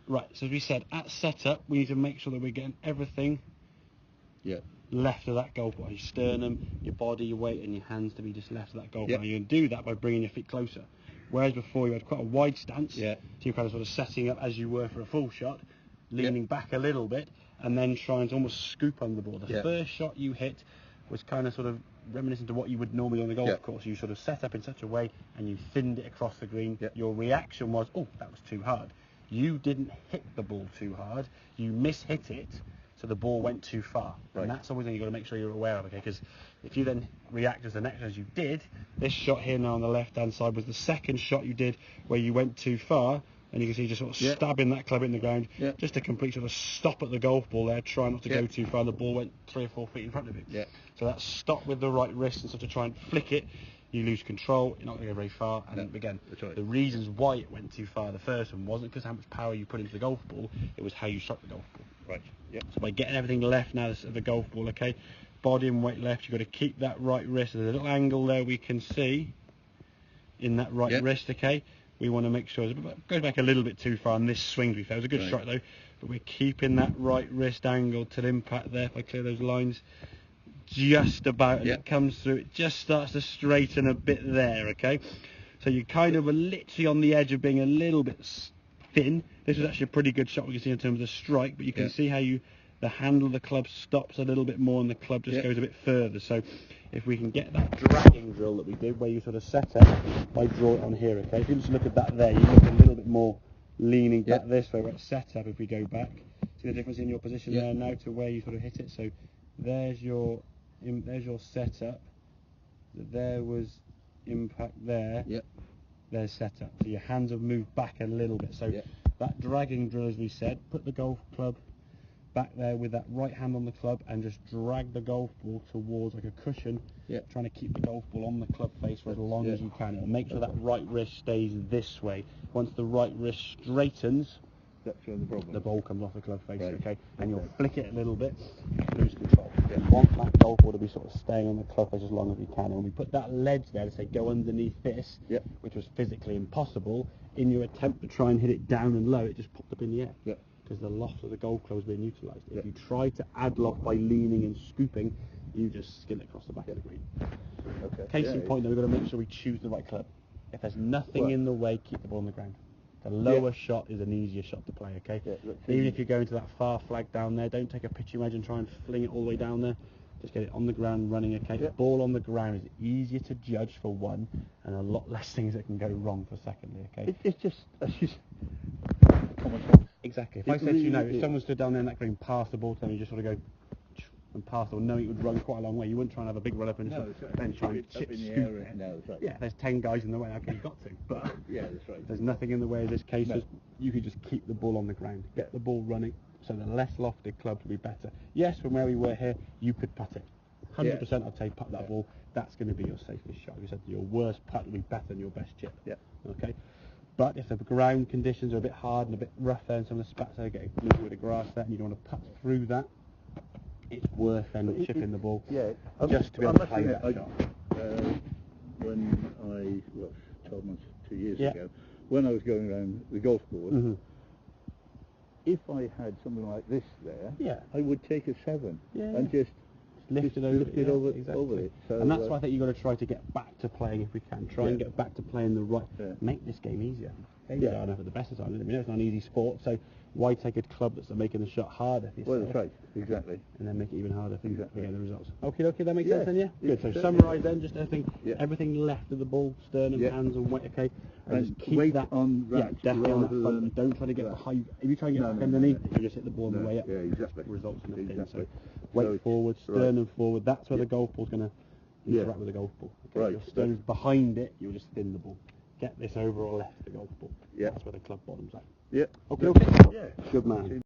Right, so as we said, at setup, we need to make sure that we're getting everything left of that golf ball. Your sternum, your body, your weight, and your hands to be just left of that golf ball. You can do that by bringing your feet closer. Whereas before you had quite a wide stance, so you're kind of sort of setting up as you were for a full shot, leaning back a little bit, and then trying to almost scoop under the ball. The first shot you hit was kind of sort of reminiscent to what you would normally on the golf course. You sort of set up in such a way and you thinned it across the green. Your reaction was, oh, that was too hard. You didn't hit the ball too hard. You mishit it, so the ball went too far. And that's always something you've got to make sure you're aware of, okay? Because if you then react as the next as you did, this shot here now on the left-hand side was the second shot you did where you went too far, and you can see just sort of stabbing that club in the ground, just a complete sort of stop at the golf ball there, try not to go too far. The ball went 3 or 4 feet in front of you. So that stop with the right wrist and sort of try and flick it, you lose control, you're not going to go very far. And again, the reasons why it went too far the first one wasn't because how much power you put into the golf ball, it was how you shot the golf ball. So by getting everything left now of the golf ball, okay, body and weight left, you've got to keep that right wrist. There's a little angle there we can see in that right wrist, okay. We want to make sure it goes back a little bit too far, and this swing to be fair. It was a good shot though, but we're keeping that right wrist angle to impact there. If I clear those lines just about, and it comes through, it just starts to straighten a bit there, okay. So you kind of were literally on the edge of being a little bit thin. This was actually a pretty good shot we can see in terms of the strike, but you can see how the handle of the club stops a little bit more and the club just goes a bit further. So if we can get that dragging drill that we did where you sort of set up, I draw it on here, okay. If you just look at that there, you look a little bit more leaning back this way where it's set up. If we go back, see the difference in your position there now to where you sort of hit it. So there's your setup, there was impact there, there's setup. So your hands have moved back a little bit. So that dragging drill, as we said, put the golf club back there with that right hand on the club and just drag the golf ball towards like a cushion, trying to keep the golf ball on the club face for as long as you can. It'll make sure that right wrist stays this way. Once the right wrist straightens, that's where the problem. The ball comes off the club face, okay? And you'll flick it a little bit, lose control. You want that golf ball to be sort of staying on the club face as long as you can. And when we put that ledge there to say go underneath this, which was physically impossible, in your attempt to try and hit it down and low, it just popped up in the air. Because the loft of the golf club has been utilised. If you try to add loft by leaning and scooping, you just skill it across the back of the green. Case in point, though, we've got to make sure we choose the right club. If there's nothing in the way, keep the ball on the ground. The lower shot is an easier shot to play, okay? Even if you're going to that far flag down there, don't take a pitching wedge and try and fling it all the way down there. Just get it on the ground running, okay? The ball on the ground is easier to judge for one, and a lot less things that can go wrong for secondly, okay? It's just common sense. Exactly. If I said to you, if someone stood down there in that green, pass the ball to them, you just sort of go and pass the ball, knowing it would run quite a long way. You wouldn't try and have a big run up and then try and chip scoop it. Yeah, there's 10 guys in the way, okay, you've got to. But there's nothing in the way of this case. You could just keep the ball on the ground, get the ball running, so the less lofted clubs will be better. Yes, from where we were here, you could putt it. 100% I'd say putt that ball. That's going to be your safest shot. You said your worst putt will be better than your best chip. Okay. But if the ground conditions are a bit hard and a bit rough there, and some of the spats are getting blue with the grass there, and you don't want to putt through that, it's worth then chipping the ball just to be able to play that shot. When 12 months, 2 years ago, when I was going around the golf course, if I had something like this there, I would take a 7 and just lift it over, over it. So, and that's why I think you've got to try to get back to playing if we can. Try and get back to playing the right. Make this game easier. I know for the best of time. We know it's not an easy sport, so why take a club that's making the shot harder for yourself? Well, that's right, exactly. And then make it even harder for getting the results. Okay, that makes sense then, Good. So summarise then, just everything left of the ball, sternum, hands and weight, okay? And just keep weight that on definitely on that front. Don't try to get behind. If you try and get back underneath, you just hit the ball on the way up. Yeah, exactly. Results in the pin. So weight forward, sternum forward. That's where the golf ball's going to interact with the golf ball. Okay? Your sternum's behind it, you'll just thin the ball. Get this overall left the golf ball. That's where the club bottom's at. Okay. Good man.